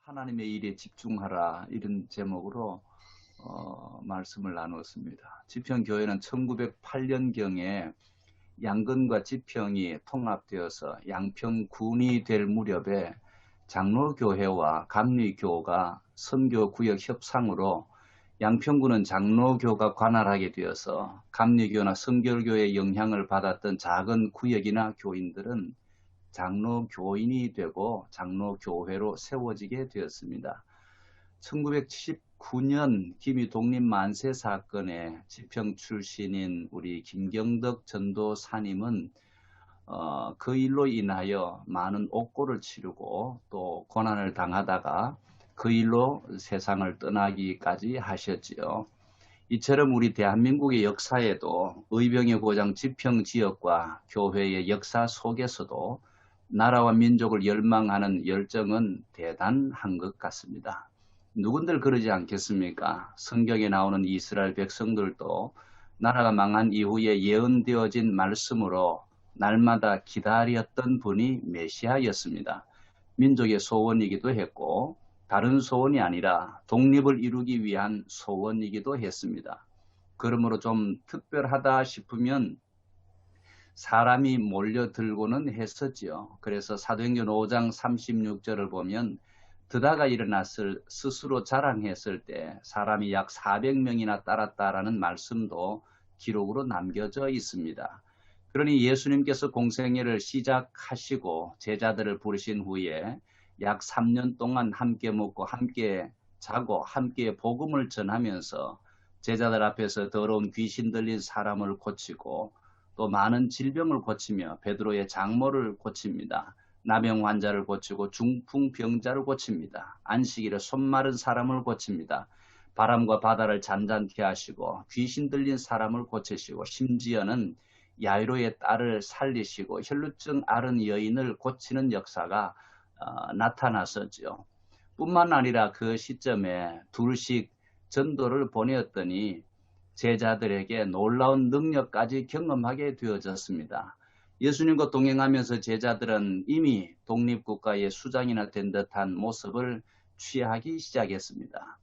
하나님의 일에 집중하라 이런 제목으로 말씀을 나누었습니다. 지평교회는 1908년경에 양근과 지평이 통합되어서 양평군이 될 무렵에 장로교회와 감리교가 선교구역 협상으로 양평군은 장로교가 관할하게 되어서 감리교나 성결교의 영향을 받았던 작은 구역이나 교인들은 장로교인이 되고 장로교회로 세워지게 되었습니다. 1979년 기미 독립만세 사건에 지평 출신인 우리 김경덕 전도사님은 그 일로 인하여 많은 옥고를 치르고 또 고난을 당하다가 그 일로 세상을 떠나기까지 하셨지요. 이처럼 우리 대한민국의 역사에도 의병의 고장 지평 지역과 교회의 역사 속에서도 나라와 민족을 열망하는 열정은 대단한 것 같습니다. 누군들 그러지 않겠습니까? 성경에 나오는 이스라엘 백성들도 나라가 망한 이후에 예언되어진 말씀으로 날마다 기다렸던 분이 메시아였습니다. 민족의 소원이기도 했고 다른 소원이 아니라 독립을 이루기 위한 소원이기도 했습니다. 그러므로 좀 특별하다 싶으면 사람이 몰려들고는 했었지요. 그래서 사도행전 5장 36절을 보면 드다가 일어났을 스스로 자랑했을 때 사람이 약 400명이나 따랐다라는 말씀도 기록으로 남겨져 있습니다. 그러니 예수님께서 공생애를 시작하시고 제자들을 부르신 후에 약 3년 동안 함께 먹고 함께 자고 함께 복음을 전하면서 제자들 앞에서 더러운 귀신 들린 사람을 고치고 또 많은 질병을 고치며 베드로의 장모를 고칩니다. 나병 환자를 고치고 중풍병자를 고칩니다. 안식일에 손 마른 사람을 고칩니다. 바람과 바다를 잔잔케 하시고 귀신 들린 사람을 고치시고 심지어는 야이로의 딸을 살리시고 혈루증 앓은 여인을 고치는 역사가 나타났었죠. 뿐만 아니라 그 시점에 둘씩 전도를 보내었더니 제자들에게 놀라운 능력까지 경험하게 되어졌습니다. 예수님과 동행하면서 제자들은 이미 독립국가의 수장이나 된 듯한 모습을 취하기 시작했습니다.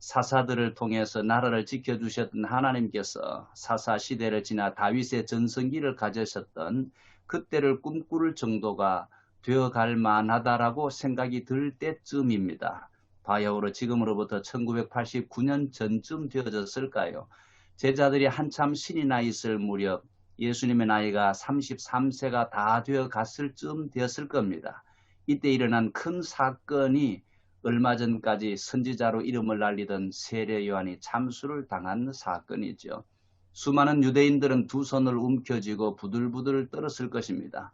사사들을 통해서 나라를 지켜주셨던 하나님께서 사사 시대를 지나 다윗의 전성기를 가지셨던 그때를 꿈꿀 정도가 되어갈 만하다라고 생각이 들 때쯤입니다. 바야흐로 지금으로부터 1989년 전쯤 되어졌을까요? 제자들이 한참 신이 나 있을 무렵 예수님의 나이가 33세가 다 되어 갔을 쯤 되었을 겁니다. 이때 일어난 큰 사건이 얼마 전까지 선지자로 이름을 날리던 세례 요한이 참수를 당한 사건이죠. 수많은 유대인들은 두 손을 움켜쥐고 부들부들 떨었을 것입니다.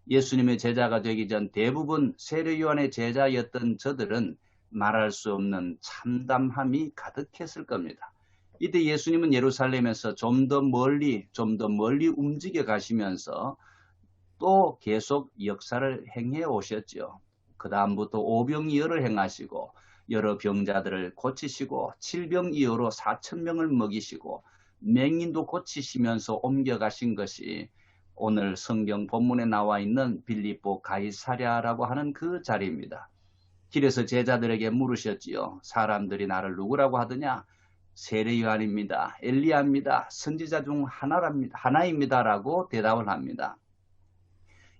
예수님의 제자가 되기 전 대부분 세례 요한의 제자였던 저들은 말할 수 없는 참담함이 가득했을 겁니다. 이때 예수님은 예루살렘에서 좀 더 멀리 움직여 가시면서 또 계속 역사를 행해 오셨죠. 그 다음부터 오병이어를 행하시고 여러 병자들을 고치시고 칠병이어로 4,000명을 먹이시고 맹인도 고치시면서 옮겨가신 것이 오늘 성경 본문에 나와 있는 빌립보 가이사랴라고 하는 그 자리입니다. 길에서 제자들에게 물으셨지요. 사람들이 나를 누구라고 하더냐? 세례 요한입니다. 엘리야입니다. 선지자 중 하나입니다라고 대답을 합니다.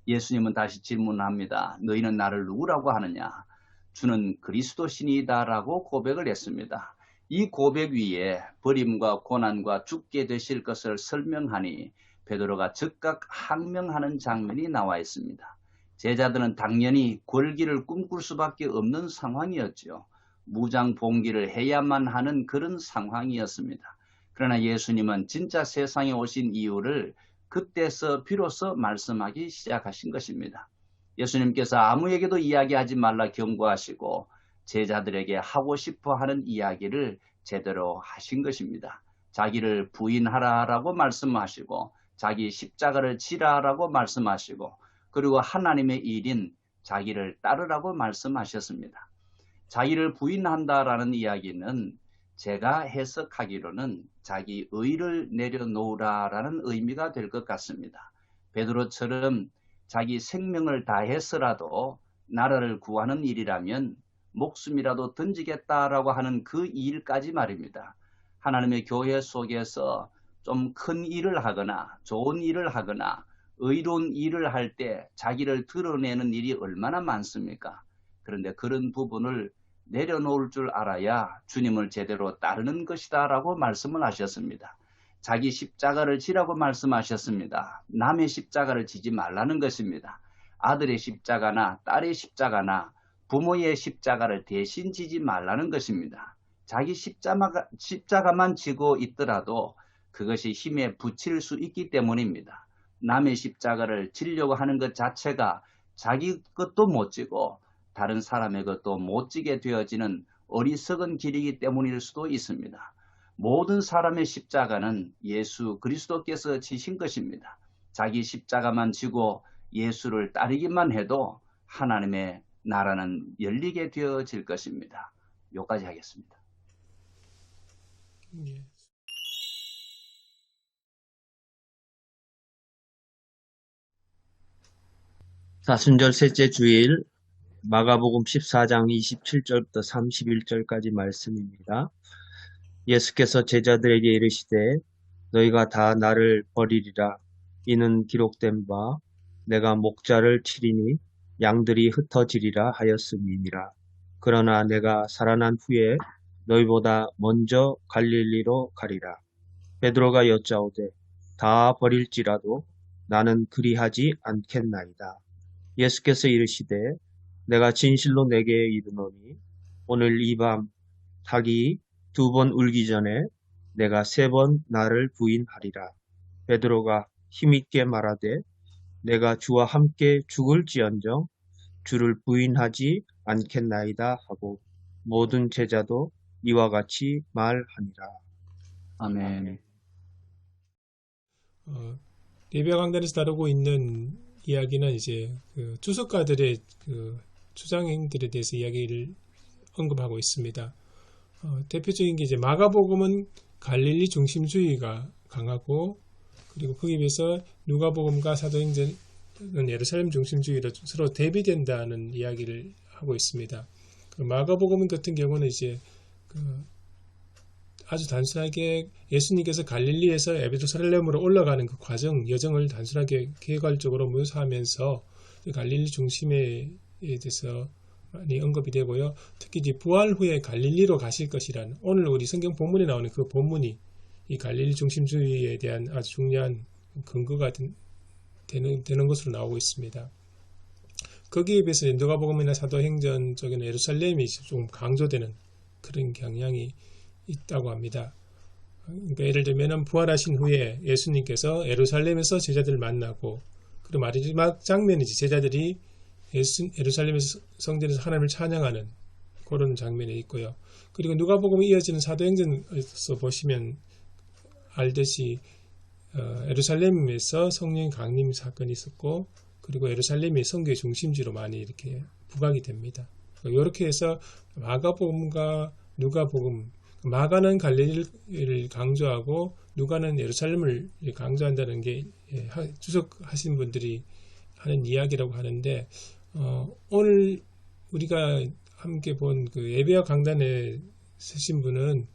예수님은 다시 질문합니다. 너희는 나를 누구라고 하느냐? 주는 그리스도시니다라고 고백을 했습니다. 이 고백 위에 버림과 고난과 죽게 되실 것을 설명하니 베드로가 즉각 항명하는 장면이 나와 있습니다. 제자들은 당연히 궐기를 꿈꿀 수밖에 없는 상황이었죠. 무장봉기를 해야만 하는 그런 상황이었습니다. 그러나 예수님은 진짜 세상에 오신 이유를 그때서 비로소 말씀하기 시작하신 것입니다. 예수님께서 아무에게도 이야기하지 말라 경고하시고 제자들에게 하고 싶어 하는 이야기를 제대로 하신 것입니다. 자기를 부인하라라고 말씀하시고 자기 십자가를 지라라고 말씀하시고 그리고 하나님의 일인 자기를 따르라고 말씀하셨습니다. 자기를 부인한다라는 이야기는 제가 해석하기로는 자기 의를 내려놓으라라는 의미가 될 것 같습니다. 베드로처럼 자기 생명을 다해서라도 나라를 구하는 일이라면 목숨이라도 던지겠다라고 하는 그 일까지 말입니다. 하나님의 교회 속에서 좀 큰 일을 하거나 좋은 일을 하거나 의로운 일을 할 때 자기를 드러내는 일이 얼마나 많습니까? 그런데 그런 부분을 내려놓을 줄 알아야 주님을 제대로 따르는 것이다 라고 말씀을 하셨습니다. 자기 십자가를 지라고 말씀하셨습니다. 남의 십자가를 지지 말라는 것입니다. 아들의 십자가나 딸의 십자가나 부모의 십자가를 대신 지지 말라는 것입니다. 자기 십자가만 지고 있더라도 그것이 힘에 부칠 수 있기 때문입니다. 남의 십자가를 지려고 하는 것 자체가 자기 것도 못 지고 다른 사람의 것도 못 지게 되어지는 어리석은 길이기 때문일 수도 있습니다. 모든 사람의 십자가는 예수 그리스도께서 지신 것입니다. 자기 십자가만 지고 예수를 따르기만 해도 하나님의 나라는 열리게 되어질 것입니다. 여기까지 하겠습니다. 예. 사순절 셋째 주일 마가복음 14장 27절부터 31절까지 말씀입니다. 예수께서 제자들에게 이르시되 너희가 다 나를 버리리라. 이는 기록된 바 내가 목자를 치리니 양들이 흩어지리라 하였음이니라. 그러나 내가 살아난 후에 너희보다 먼저 갈릴리로 가리라. 베드로가 여짜오되 다 버릴지라도 나는 그리하지 않겠나이다. 예수께서 이르시되 내가 진실로 내게 이르노니 오늘 이 밤 닭이 2번 울기 전에 내가 3번 나를 부인하리라. 베드로가 힘있게 말하되 내가 주와 함께 죽을지언정 주를 부인하지 않겠나이다 하고 모든 제자도 이와 같이 말하니라. 아멘. 예배 강단에서 다루고 있는 이야기는 이제 그 주석가들의 그 주장행들에 대해서 이야기를 언급하고 있습니다. 대표적인 게 이제 마가복음은 갈릴리 중심주의가 강하고 그리고 거기에 비해서 누가복음과 사도행전은 예루살렘 중심주의로 서로 대비된다는 이야기를 하고 있습니다. 마가복음 같은 경우는 이제 아주 단순하게 예수님께서 갈릴리에서 예루살렘으로 올라가는 그 과정, 여정을 단순하게 개괄적으로 묘사하면서 갈릴리 중심에 대해서 많이 언급이 되고요. 특히 이제 부활 후에 갈릴리로 가실 것이란 오늘 우리 성경 본문에 나오는 그 본문이 이 갈릴리 중심주의에 대한 아주 중요한 근거가 되는 것으로 나오고 있습니다. 거기에 비해서 누가복음이나 사도행전 쪽에는 예루살렘이 좀 강조되는 그런 경향이 있다고 합니다. 그러니까 예를 들면 부활하신 후에 예수님께서 예루살렘에서 제자들을 만나고 그리고 마지막 장면이지 제자들이 예루살렘에서 성전에서 하나님을 찬양하는 그런 장면이 있고요. 그리고 누가복음에 이어지는 사도행전에서 보시면 알듯이 예루살렘에서 성령 강림 사건이 있었고 그리고 예루살렘이 성교의 중심지로 많이 이렇게 부각이 됩니다. 이렇게 해서 마가복음과 누가복음 마가는 갈릴리를 강조하고 누가는 예루살렘을 강조한다는 게 주석하신 분들이 하는 이야기라고 하는데 오늘 우리가 함께 본 그 예배와 강단에 쓰신 분은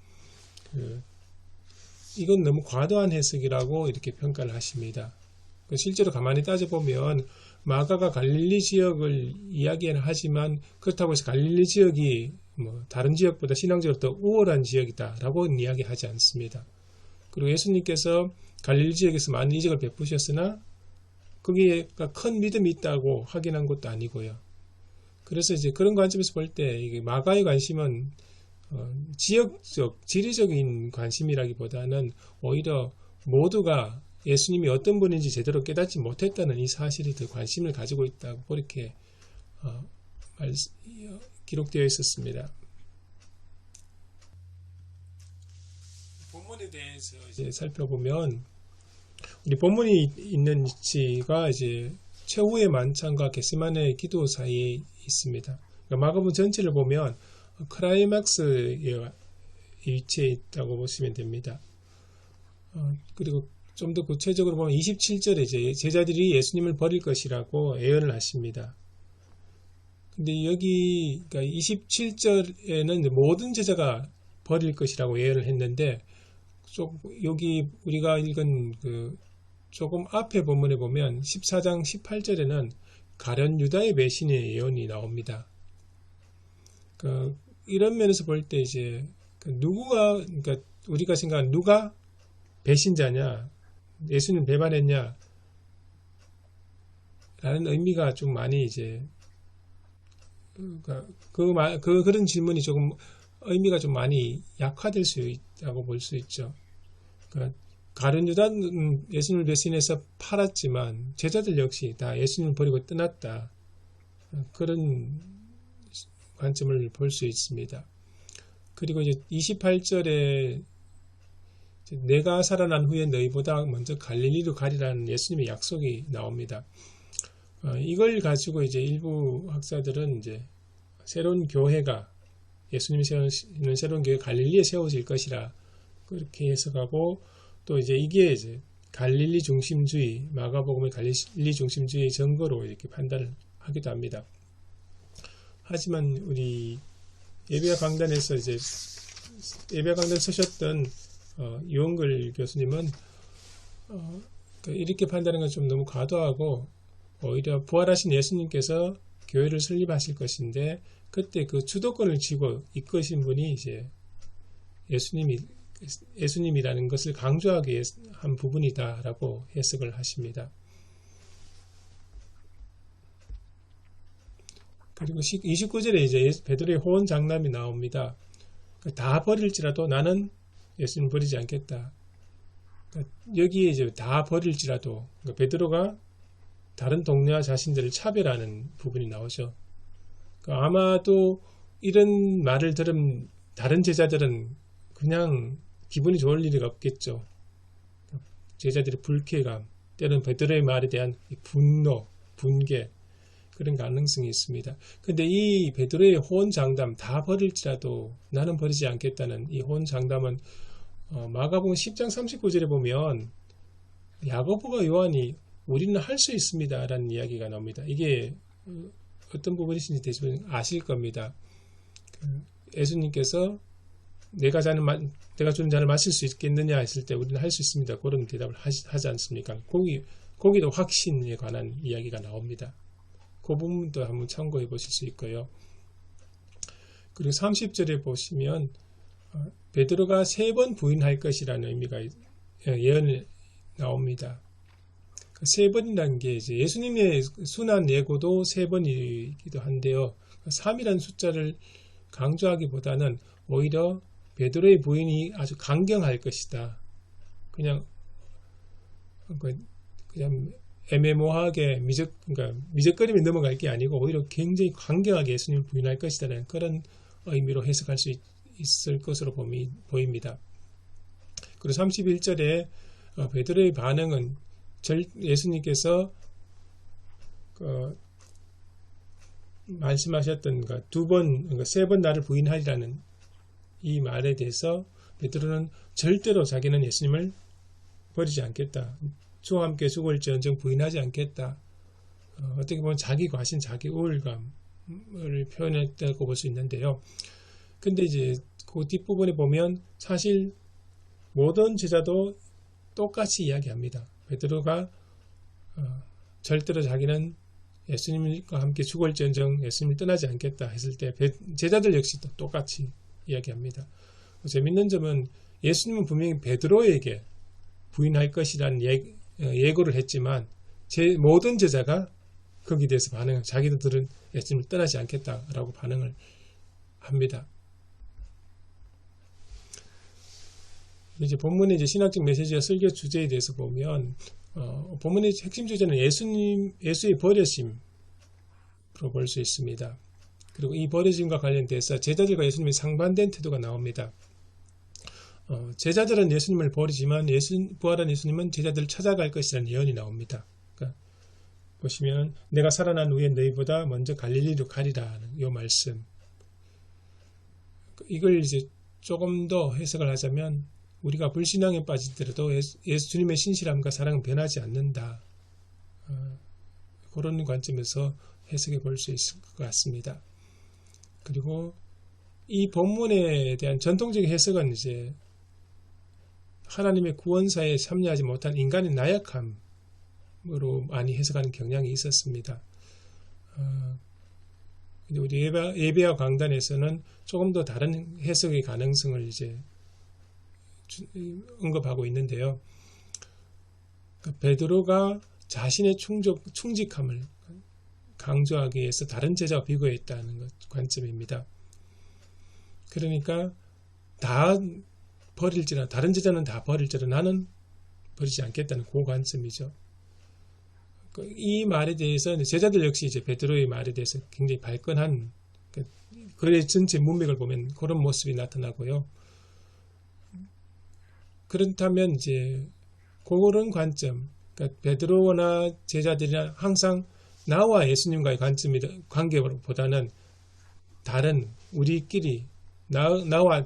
이건 너무 과도한 해석이라고 이렇게 평가를 하십니다. 실제로 가만히 따져보면 마가가 갈릴리 지역을 이야기는 하지만 그렇다고 해서 갈릴리 지역이 다른 지역보다 신앙적으로 더 우월한 지역이다라고 이야기하지 않습니다. 그리고 예수님께서 갈릴리 지역에서 많은 이적을 베푸셨으나 거기에 큰 믿음이 있다고 확인한 것도 아니고요. 그래서 이제 그런 관점에서 볼 때 마가의 관심은 지역적, 지리적인 관심이라기보다는 오히려 모두가 예수님이 어떤 분인지 제대로 깨닫지 못했다는 이 사실이 더 관심을 가지고 있다고 그렇게 기록되어 있었습니다. 본문에 대해서 이제 살펴보면 우리 본문이 있는 위치가 이제 최후의 만찬과 겟세마네 기도 사이에 있습니다. 그러니까 마가복음 전체를 보면 클라이막스의 위치에 있다고 보시면 됩니다. 그리고 좀 더 구체적으로 보면 27절에 이제 제자들이 예수님을 버릴 것이라고 예언을 하십니다. 근데 여기 그러니까 27절에는 모든 제자가 버릴 것이라고 예언을 했는데 여기 우리가 읽은 그 조금 앞에 본문에 보면 14장 18절에는 가룟 유다의 배신의 예언이 나옵니다. 이런 면에서 볼 때 이제 누구가 그러니까 우리가 생각하는 누가 배신자냐, 예수님 배반했냐 라는 의미가 좀 많이 이제 그런 질문이 조금 의미가 좀 많이 약화될 수 있다고 볼 수 있죠. 그러니까 가룟 유다는 예수님을 배신해서 팔았지만 제자들 역시 다 예수님을 버리고 떠났다. 그런 관점을 볼 수 있습니다. 그리고 이제 28절에 내가 살아난 후에 너희보다 먼저 갈릴리로 가리라는 예수님의 약속이 나옵니다. 이걸 가지고 이제 일부 학자들은 이제 새로운 교회가 예수님이 세우시는 새로운 교회 갈릴리에 세워질 것이라 그렇게 해석하고 또 이제 이게 이제 갈릴리 중심주의, 마가복음의 갈릴리 중심주의의 증거로 이렇게 판단을 하기도 합니다. 하지만 우리 예배와 강단에서 이제 예배와 강단 쓰셨던 유원글 교수님은 이렇게 판단하는 건 좀 너무 과도하고 오히려 부활하신 예수님께서 교회를 설립하실 것인데 그때 그 주도권을 쥐고 이끄신 분이 이제 예수님이라는 것을 강조하기 한 부분이다라고 해석을 하십니다. 그리고 29절에 이제 베드로의 호언 장담이 나옵니다. 다 버릴지라도 나는 예수님 버리지 않겠다. 여기에 이제 다 버릴지라도 베드로가 다른 동료와 자신들을 차별하는 부분이 나오죠. 아마도 이런 말을 들은 다른 제자들은 그냥 기분이 좋을 일이 없겠죠. 제자들의 불쾌감, 때로는 베드로의 말에 대한 분노, 분개 그런 가능성이 있습니다. 근데 이 베드로의 호언장담 다 버릴지라도 나는 버리지 않겠다는 이 호언장담은 마가복음 10장 39절에 보면 야고보가 요한이 우리는 할 수 있습니다 라는 이야기가 나옵니다. 이게 어떤 부분이신지 대충 아실 겁니다. 예수님께서 내가 주는 잔을 마실 수 있겠느냐 했을 때 우리는 할 수 있습니다. 그런 대답을 하지 않습니까? 거기도 확신에 관한 이야기가 나옵니다. 그 부분도 한번 참고해 보실 수 있고요. 그리고 30절에 보시면 베드로가 3번 부인할 것이라는 의미가 예언이 나옵니다. 3번이라는 게 이제 예수님의 순한 예고도 3번이기도 한데요. 3이라는 숫자를 강조하기보다는 오히려 베드로의 부인이 아주 강경할 것이다. 그냥 애매모호하게 미적거리며 넘어갈 게 아니고 오히려 굉장히 강경하게 예수님을 부인할 것이라는 그런 의미로 해석할 수 있을 것으로 보입니다. 그리고 31절에 베드로의 반응은 예수님께서 말씀하셨던 3번 나를 부인하리라는 이 말에 대해서 베드로는 절대로 자기는 예수님을 버리지 않겠다. 주와 함께 죽을지언정 부인하지 않겠다. 어떻게 보면 자기 과신, 자기 우월감을 표현했다고 볼 수 있는데요. 근데 이제 그 뒷부분에 보면 사실 모든 제자도 똑같이 이야기합니다. 베드로가 절대로 자기는 예수님과 함께 죽을지언정 예수님을 떠나지 않겠다 했을 때 제자들 역시 또 똑같이 이야기합니다. 재밌는 점은 예수님은 분명히 베드로에게 부인할 것이라는 예고를 했지만 모든 제자가 거기에 대해서 자기들은 예수님을 떠나지 않겠다라고 반응을 합니다. 이제 본문의 이제 신학적 메시지와 설교 주제에 대해서 보면 본문의 핵심 주제는 예수의 버려짐으로 볼 수 있습니다. 그리고 이 버려짐과 관련돼서 제자들과 예수님의 상반된 태도가 나옵니다. 제자들은 예수님을 버리지만 부활한 예수님은 제자들을 찾아갈 것이라는 예언이 나옵니다. 그러니까 보시면 내가 살아난 후에 너희보다 먼저 갈릴리로 가리라는 이 말씀. 이걸 이제 조금 더 해석을 하자면 우리가 불신앙에 빠지더라도 예수님의 신실함과 사랑은 변하지 않는다. 그런 관점에서 해석해 볼 수 있을 것 같습니다. 그리고 이 본문에 대한 전통적인 해석은 이제 하나님의 구원사에 참여하지 못한 인간의 나약함으로 많이 해석하는 경향이 있었습니다. 우리 예배와 강단에서는 조금 더 다른 해석의 가능성을 이제 언급하고 있는데요. 베드로가 자신의 충직함을 강조하기 위해서 다른 제자와 비교했다는 관점입니다. 그러니까 다 버릴지라 다른 제자는 다 버릴지라 나는 버리지 않겠다는 그 관점이죠. 이 말에 대해서 제자들 역시 이제 베드로의 말에 대해서 굉장히 발끈한 글의 전체 문맥을 보면 그런 모습이 나타나고요. 그렇다면 이제 그런 관점, 그러니까 베드로나 제자들이나 항상 나와 예수님과의 관계보다는 다른 우리끼리 나와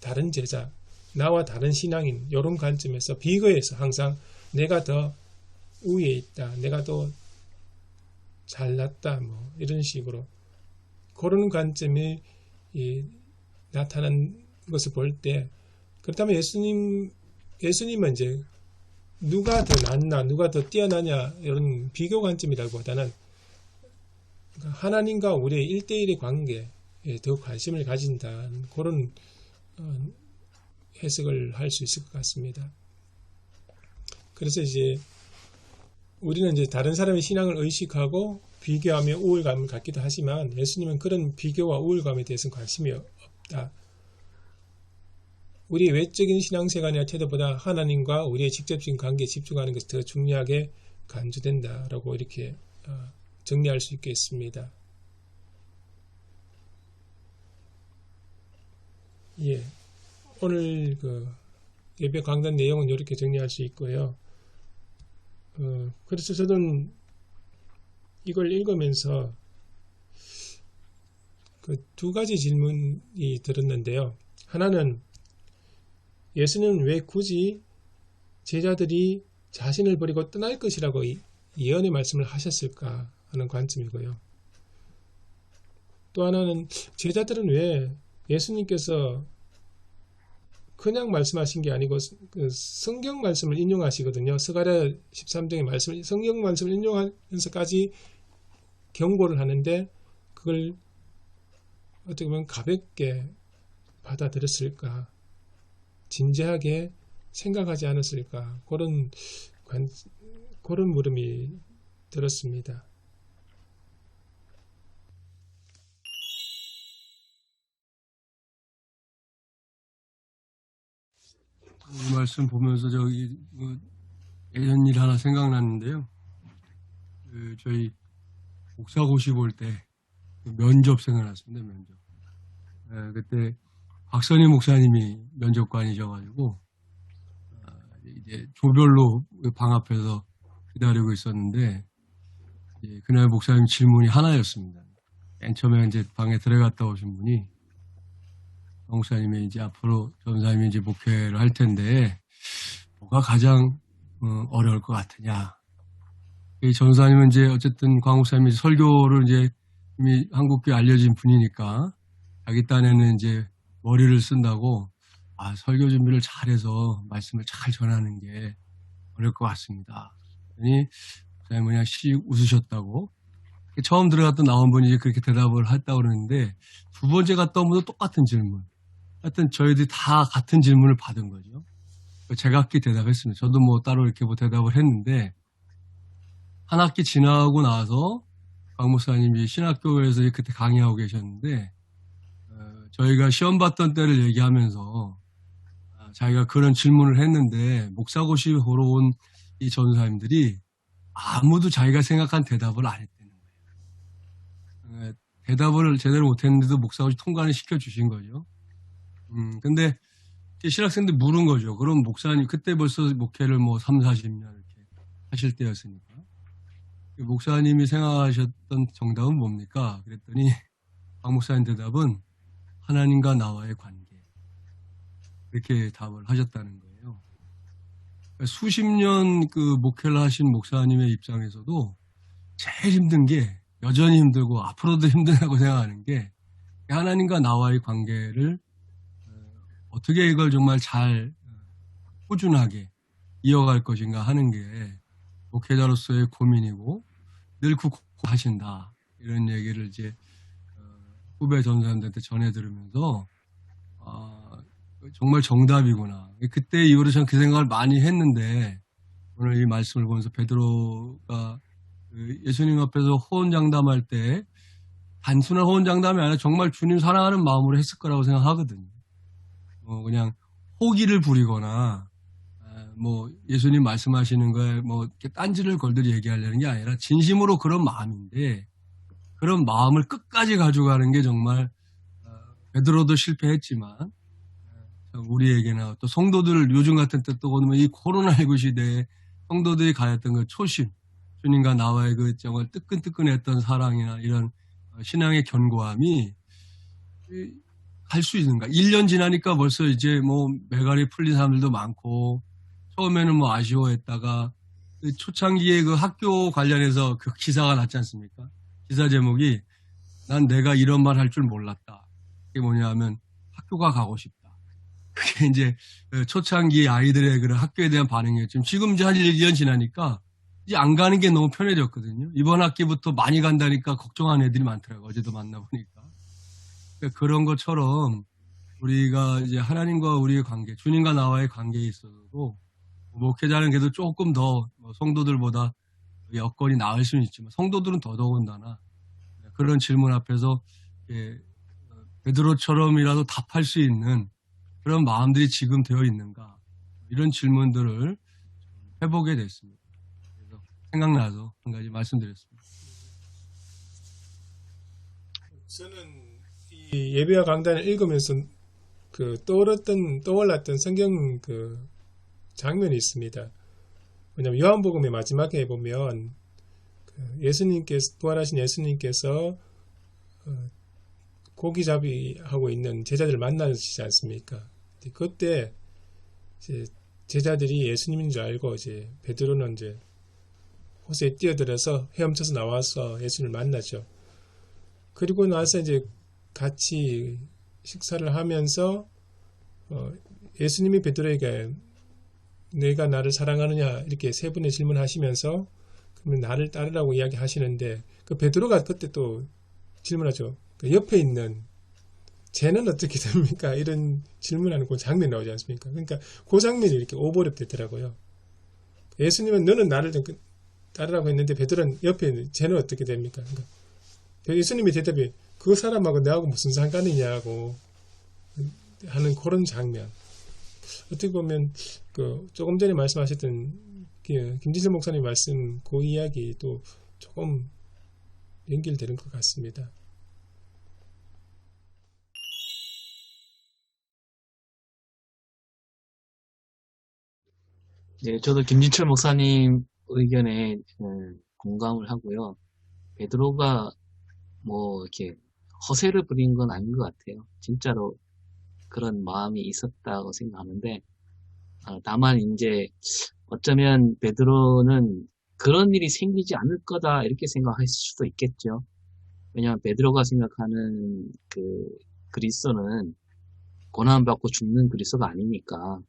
다른 제자, 나와 다른 신앙인 이런 관점에서 비교해서 항상 내가 더 우위에 있다, 내가 더 잘났다, 뭐 이런 식으로 그런 관점이 나타난 것을 볼 때, 그렇다면 예수님은 이제 누가 더 낫나, 누가 더 뛰어나냐 이런 비교 관점이라기보다는 하나님과 우리의 1대1의 관계에 더 관심을 가진다는 그런 해석을 할 수 있을 것 같습니다. 그래서 이제 우리는 이제 다른 사람의 신앙을 의식하고 비교하며 우월감을 갖기도 하지만 예수님은 그런 비교와 우월감에 대해서는 관심이 없다. 우리의 외적인 신앙생활이나 태도보다 하나님과 우리의 직접적인 관계에 집중하는 것이 더 중요하게 간주된다라고 이렇게 정리할 수 있겠습니다. 예, 오늘 예배 강단 내용은 이렇게 정리할 수 있고요. 그래서 저는 이걸 읽으면서 두 가지 질문이 들었는데요. 하나는 예수님은 왜 굳이 제자들이 자신을 버리고 떠날 것이라고 예언의 말씀을 하셨을까 하는 관점이고요. 또 하나는 제자들은 왜 예수님께서 그냥 말씀하신 게 아니고 성경 말씀을 인용하시거든요. 스가랴 13장의 말씀을 성경 말씀을 인용하면서까지 경고를 하는데 그걸 어떻게 보면 가볍게 받아들였을까, 진지하게 생각하지 않았을까, 그런 물음이 들었습니다. 이 말씀 보면서 예전 일 하나 생각났는데요. 저희 목사고시 볼 때 면접 생각났습니다. 면접. 그때 박선희 목사님이 면접관이셔가지고 이제 조별로 방 앞에서 기다리고 있었는데 그날 목사님 질문이 하나였습니다. 맨 처음에 이제 방에 들어갔다 오신 분이 목사님이 이제 앞으로 전사님이 이제 목회를 할 텐데 뭐가 가장 어려울 것 같으냐. 이 전사님은 이제 어쨌든 광 목사님이 설교를 이제 이미 한국교회 알려진 분이니까 자기 딴에는 이제 머리를 쓴다고 설교 준비를 잘해서 말씀을 잘 전하는 게 어려울 것 같습니다. 그러니 목사님은 그냥 씩 웃으셨다고. 처음 들어갔던 나온 분이 이제 그렇게 대답을 했다고 그러는데 두 번째 갔다 온 분도 똑같은 질문. 하여튼 저희들이 다 같은 질문을 받은 거죠. 제각기 대답했습니다. 저도 뭐 따로 이렇게 뭐 대답을 했는데 한 학기 지나고 나서 강 목사님이 신학교에서 그때 강의하고 계셨는데 저희가 시험 봤던 때를 얘기하면서 자기가 그런 질문을 했는데 목사고시 보러 온 이 전사님들이 아무도 자기가 생각한 대답을 안 했다는 거예요. 대답을 제대로 못했는데도 목사고시 통과를 시켜주신 거죠. 근데 신학생들 물은 거죠. 그럼 목사님 그때 벌써 목회를 뭐 3, 40년 이렇게 하실 때였으니까 목사님이 생각하셨던 정답은 뭡니까? 그랬더니 박 목사님 대답은 하나님과 나와의 관계, 이렇게 답을 하셨다는 거예요. 수십 년 그 목회를 하신 목사님의 입장에서도 제일 힘든 게 여전히 힘들고 앞으로도 힘들다고 생각하는 게 하나님과 나와의 관계를 어떻게 이걸 정말 잘 꾸준하게 이어갈 것인가 하는 게 목회자로서의 고민이고 늘 하신다 이런 얘기를 이제 후배 전사님들한테 전해 들으면서 정말 정답이구나. 그때 이후로 저는 그 생각을 많이 했는데 오늘 이 말씀을 보면서 베드로가 예수님 앞에서 호언장담할 때 단순한 호언장담이 아니라 정말 주님 사랑하는 마음으로 했을 거라고 생각하거든요. 그냥 호기를 부리거나 뭐 예수님 말씀하시는 거에 뭐 이렇게 딴지를 걸들이 얘기하려는 게 아니라 진심으로 그런 마음인데 그런 마음을 끝까지 가져가는 게 정말 베드로도 실패했지만 우리에게나 또 성도들 요즘 같은 때 또 보면 이 코로나19 시대에 성도들이 가졌던 그 초심, 주님과 나와의 그 정말 뜨끈뜨끈했던 사랑이나 이런 신앙의 견고함이 갈 수 있는가? 1년 지나니까 벌써 이제 뭐 매갈이 풀린 사람들도 많고 처음에는 뭐 아쉬워했다가 그 초창기에 그 학교 관련해서 그 기사가 났지 않습니까? 기사 제목이 난 내가 이런 말 할 줄 몰랐다. 그게 뭐냐 하면 학교가 가고 싶다. 그게 이제 초창기 아이들의 그런 학교에 대한 반응이었죠. 지금 이제 한 1년 지나니까 이제 안 가는 게 너무 편해졌거든요. 이번 학기부터 많이 간다니까 걱정하는 애들이 많더라고요. 어제도 만나보니까. 그러니까 그런 것처럼 우리가 이제 하나님과 우리의 관계, 주님과 나와의 관계에 있어서도 목회자는 그래도 조금 더 성도들보다 여건이 나을 수는 있지만 성도들은 더더군다나 그런 질문 앞에서 베드로처럼이라도 답할 수 있는 그런 마음들이 지금 되어 있는가 이런 질문들을 해보게 됐습니다. 그래서 생각나서 한 가지 말씀드렸습니다. 저는 이 예배와 강단을 읽으면서 그 떠올랐던 성경 그 장면이 있습니다. 왜냐하면 요한복음의 마지막에 보면 예수님께서 부활하신 예수님께서 고기잡이 하고 있는 제자들을 만나시지 않습니까? 그때 이제 제자들이 예수님인 줄 알고 이제 베드로는 이제 호수에 뛰어들어서 헤엄쳐서 나와서 예수님을 만나죠. 그리고 나서 이제 같이 식사를 하면서 예수님이 베드로에게 내가 나를 사랑하느냐 이렇게 세 분의 질문하시면서 그러면 나를 따르라고 이야기하시는데 그 베드로가 그때 또 질문하죠. 그 옆에 있는 쟤는 어떻게 됩니까? 이런 질문하는 그 장면이 나오지 않습니까? 그러니까 그 장면이 이렇게 오버랩 되더라고요. 예수님은 너는 나를 따르라고 했는데 베드로는 옆에 있는 쟤는 어떻게 됩니까? 그러니까 예수님의 대답이 그 사람하고 나하고 무슨 상관이냐고 하는 그런 장면. 어떻게 보면 그 조금 전에 말씀하셨던 김진선 목사님 말씀 그 이야기도 조금 연결되는 것 같습니다. 네, 저도 김진철 목사님 의견에 공감을 하고요. 베드로가 뭐 이렇게 허세를 부린 건 아닌 것 같아요. 진짜로 그런 마음이 있었다고 생각하는데 다만 이제 어쩌면 베드로는 그런 일이 생기지 않을 거다 이렇게 생각할 수도 있겠죠. 왜냐하면 베드로가 생각하는 그 그리스도는 고난받고 죽는 그리스도가 아니니까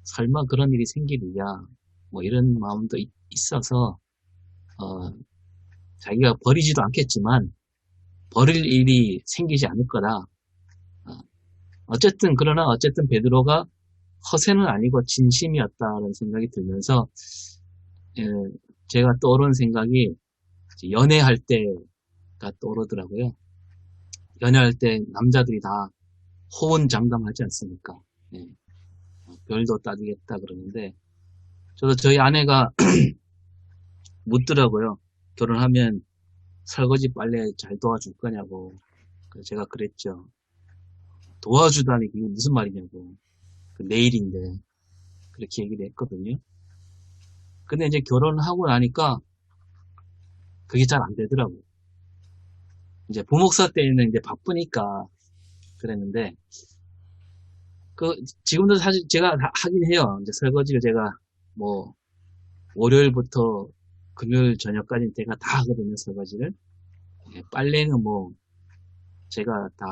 설마 그런 일이 생기리냐 뭐 이런 마음도 있어서 자기가 버리지도 않겠지만 버릴 일이 생기지 않을 거다. 그러나 어쨌든 베드로가 허세는 아니고 진심이었다는 생각이 들면서 제가 떠오른 생각이 연애할 때가 떠오르더라고요. 연애할 때 남자들이 다 호언장담하지 않습니까? 예. 별도 따지겠다 그러는데 저도 저희 아내가 묻더라고요. 결혼하면 설거지 빨래 잘 도와줄 거냐고. 그래서 제가 그랬죠. 도와주다니 그게 무슨 말이냐고. 내일인데 그렇게 얘기를 했거든요. 근데 이제 결혼하고 나니까 그게 잘 안 되더라고요. 이제 부목사 때는 이제 바쁘니까 그랬는데 지금도 사실 제가 하긴 해요. 이제 설거지를 제가 월요일부터 금요일 저녁까지 제가 다 하거든요, 설거지를. 예, 빨래는 뭐 제가 다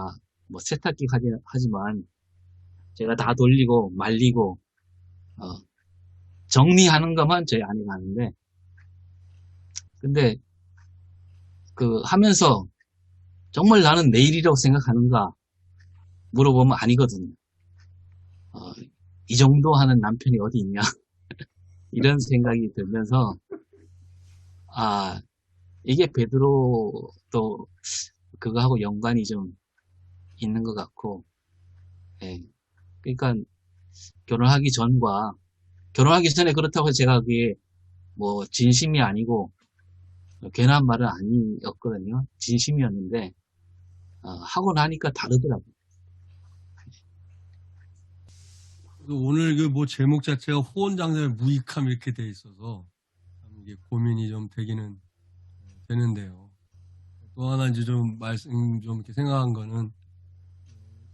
뭐 세탁기 하지만 제가 다 돌리고 말리고 어, 정리하는 것만 저희 아내가 하는데, 근데 그 하면서 정말 나는 내 일이라고 생각하는가 물어보면 아니거든요. 이 정도 하는 남편이 어디 있냐 이런 생각이 들면서 아 이게 베드로도 그거하고 연관이 좀 있는 것 같고, 예. 그러니까 결혼하기 전에 그렇다고 해서 제가 그게 뭐 진심이 아니고 괜한 말은 아니었거든요. 진심이었는데 하고 나니까 다르더라고요. 오늘 그 뭐 제목 자체가 호언장담의 무익함 이렇게 돼 있어서 참 이게 고민이 좀 되기는 되는데요. 또 하나 이제 좀 좀 이렇게 생각한 거는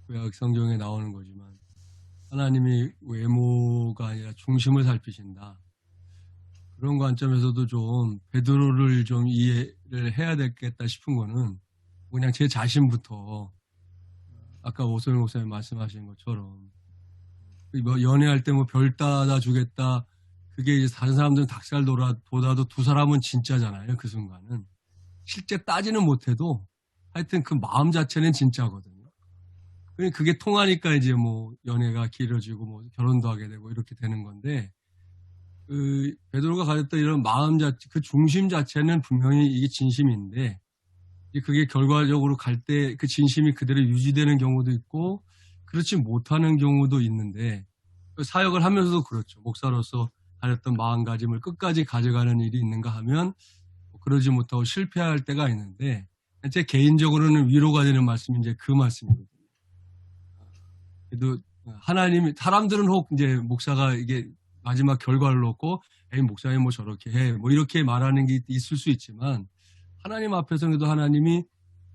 구약 성경에 나오는 거지만 하나님이 외모가 아니라 중심을 살피신다. 그런 관점에서도 좀 베드로를 좀 이해를 해야 되겠다 싶은 거는 그냥 제 자신부터 아까 오소영 목사님 말씀하신 것처럼 뭐 연애할 때 뭐 별 따다 주겠다. 그게 이제 다른 사람들은 닭살 돋아도 두 사람은 진짜잖아요. 그 순간은. 실제 따지는 못해도 하여튼 그 마음 자체는 진짜거든요. 그게 통하니까 이제 뭐 연애가 길어지고 뭐 결혼도 하게 되고 이렇게 되는 건데, 그 베드로가 가졌던 이런 마음 자체, 그 중심 자체는 분명히 이게 진심인데, 그게 결과적으로 갈 때 그 진심이 그대로 유지되는 경우도 있고 그렇지 못하는 경우도 있는데, 사역을 하면서도 그렇죠. 목사로서 가졌던 마음가짐을 끝까지 가져가는 일이 있는가 하면 그러지 못하고 실패할 때가 있는데, 제 개인적으로는 위로가 되는 말씀이 이제 그 말씀이거든요. 그래도 하나님이, 사람들은 혹 이제 목사가 이게 마지막 결과를 놓고 에이 목사님 뭐 저렇게 해 뭐 이렇게 말하는 게 있을 수 있지만, 하나님 앞에서도 하나님이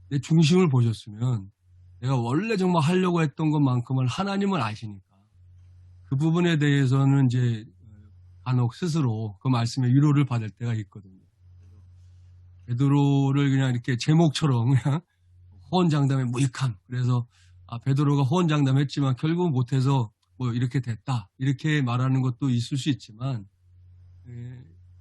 내 중심을 보셨으면 내가 원래 정말 하려고 했던 것만큼은 하나님은 아시니까 그 부분에 대해서는 이제 간혹 스스로 그 말씀에 위로를 받을 때가 있거든요. 베드로를 그냥 이렇게 제목처럼 그냥 호언장담의 무익함. 그래서 베드로가 호언장담했지만 결국 못해서 뭐 이렇게 됐다. 이렇게 말하는 것도 있을 수 있지만,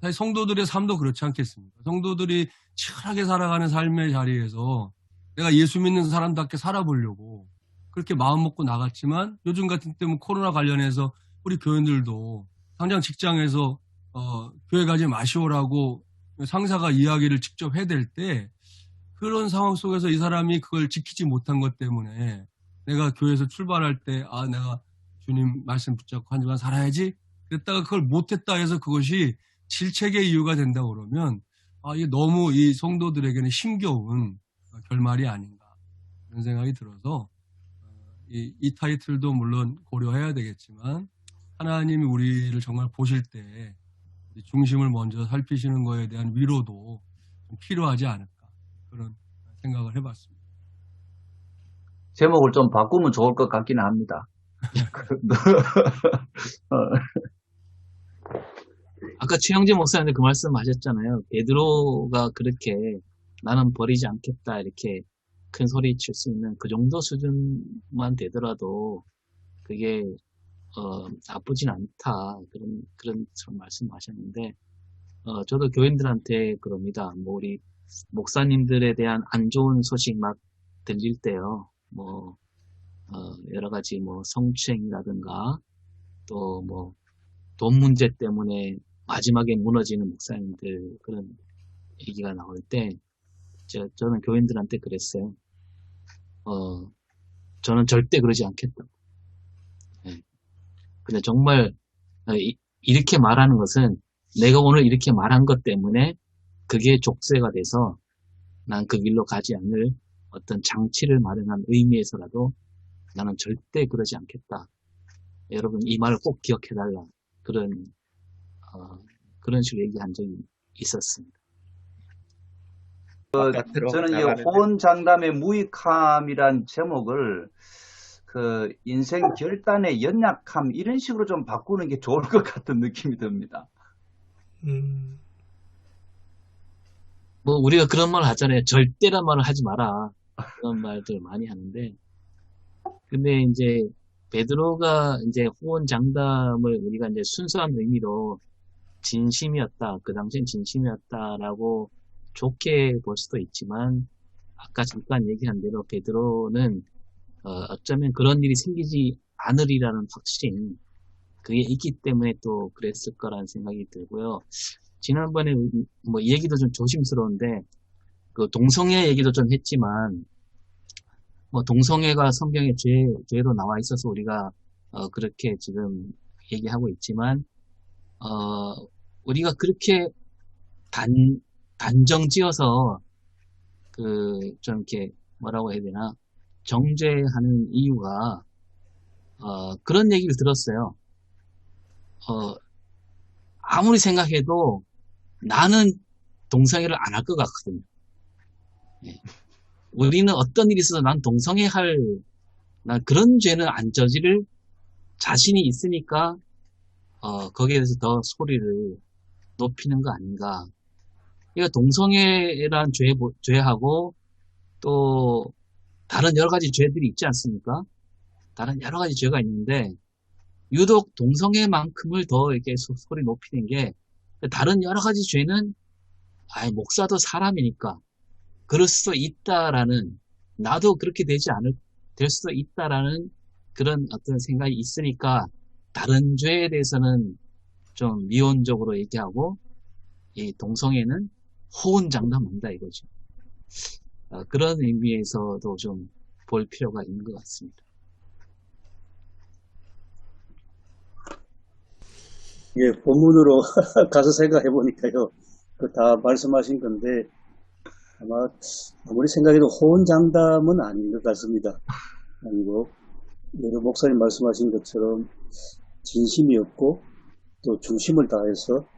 사실 성도들의 삶도 그렇지 않겠습니까? 성도들이 치열하게 살아가는 삶의 자리에서 내가 예수 믿는 사람답게 살아보려고 그렇게 마음 먹고 나갔지만, 요즘 같은 때 뭐 코로나 관련해서 우리 교인들도 당장 직장에서 교회 가지 마시오라고 상사가 이야기를 직접 해댈 때, 그런 상황 속에서 이 사람이 그걸 지키지 못한 것 때문에 내가 교회에서 출발할 때 내가 주님 말씀 붙잡고 한 주간 살아야지 그랬다가 그걸 못했다 해서 그것이 질책의 이유가 된다 그러면 이게 너무 이 성도들에게는 힘겨운 결말이 아닌가 그런 생각이 들어서, 이 타이틀도 물론 고려해야 되겠지만 하나님이 우리를 정말 보실 때 중심을 먼저 살피시는 거에 대한 위로도 좀 필요하지 않을까 그런 생각을 해봤습니다. 제목을 좀 바꾸면 좋을 것 같기는 합니다. 아까 최영재 목사님도 그 말씀 하셨잖아요. 베드로가 그렇게 나는 버리지 않겠다 이렇게 큰 소리 칠 수 있는 그 정도 수준만 되더라도 그게 나쁘진 않다 그런 말씀하셨는데, 저도 교인들한테 그럽니다. 뭐 우리 목사님들에 대한 안 좋은 소식 막 들릴 때요. 뭐 여러 가지 뭐 성추행이라든가 또 뭐 돈 문제 때문에 마지막에 무너지는 목사님들 그런 얘기가 나올 때 저는 교인들한테 그랬어요. 저는 절대 그러지 않겠다. 네. 근데 정말 이렇게 말하는 것은 내가 오늘 이렇게 말한 것 때문에 그게 족쇄가 돼서 난 그 길로 가지 않을 어떤 장치를 마련한 의미에서라도 나는 절대 그러지 않겠다. 여러분 이 말을 꼭 기억해달라. 그런 식으로 얘기한 적이 있었습니다. 저는 이 호언장담의 무익함이란 제목을 그 인생 결단의 연약함 이런 식으로 좀 바꾸는 게 좋을 것 같은 느낌이 듭니다. 뭐 우리가 그런 말 하잖아요. 절대란 말을 하지 마라. 그런 말들 많이 하는데, 근데 이제 베드로가 이제 호언장담을 우리가 이제 순수한 의미로 진심이었다, 그 당시엔 진심이었다라고 좋게 볼 수도 있지만, 아까 잠깐 얘기한 대로 베드로는 어쩌면 그런 일이 생기지 않으리라는 확신, 그게 있기 때문에 또 그랬을 거라는 생각이 들고요. 지난번에 뭐 이 얘기도 좀 조심스러운데, 그 동성애 얘기도 좀 했지만, 뭐 동성애가 성경에 죄로 나와 있어서 우리가 그렇게 지금 얘기하고 있지만, 우리가 그렇게 단정지어서 좀 이렇게 뭐라고 해야 되나, 정죄하는 이유가 그런 얘기를 들었어요. 아무리 생각해도 나는 동성애를 안 할 것 같거든요. 예. 우리는 어떤 일이 있어서 난 난 그런 죄는 안 저지를 자신이 있으니까 거기에 대해서 더 소리를 높이는 거 아닌가. 그러니까 동성애란 죄하고 또 다른 여러 가지 죄들이 있지 않습니까? 다른 여러 가지 죄가 있는데 유독 동성애만큼을 더 이렇게 소리 높이는 게, 다른 여러 가지 죄는 목사도 사람이니까 그럴 수도 있다라는, 나도 그렇게 될 수도 있다라는 그런 어떤 생각이 있으니까 다른 죄에 대해서는 좀 미온적으로 얘기하고 이 동성애는 호언장담한다 이거죠. 그런 의미에서도 좀 볼 필요가 있는 것 같습니다. 예, 본문으로 가서 생각해 보니까요. 그 다 말씀하신 건데, 아마 아무리 생각해도 호언장담은 아닌 것 같습니다. 아니고, 여러 목사님 말씀하신 것처럼 진심이었고, 또 중심을 다해서,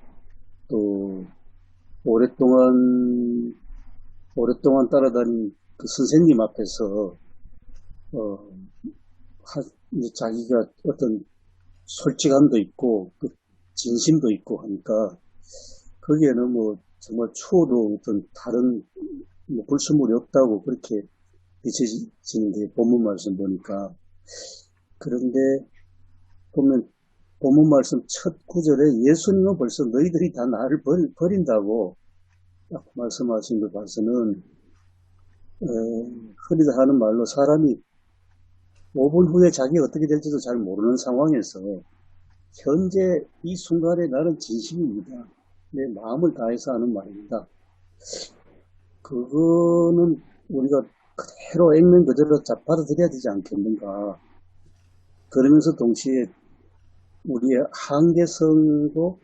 또 오랫동안 따라다닌 그 선생님 앞에서 자기가 어떤 솔직함도 있고 그 진심도 있고 하니까 거기에는 뭐 정말 추워도 어떤 다른 뭐 불순물이 없다고 그렇게 비춰지는데, 본문 말씀 보니까. 그런데 보면 본문 말씀 첫 구절에 예수님은 벌써 너희들이 다 나를 버린다고 딱 말씀하신 걸 봐서는 흔히들 하는 말로 사람이 5분 후에 자기가 어떻게 될지도 잘 모르는 상황에서 현재 이 순간에 나는 진심입니다, 내 마음을 다해서 하는 말입니다. 그거는 우리가 그대로 액면 그대로 받아들여야 되지 않겠는가. 그러면서 동시에 우리의 한계성도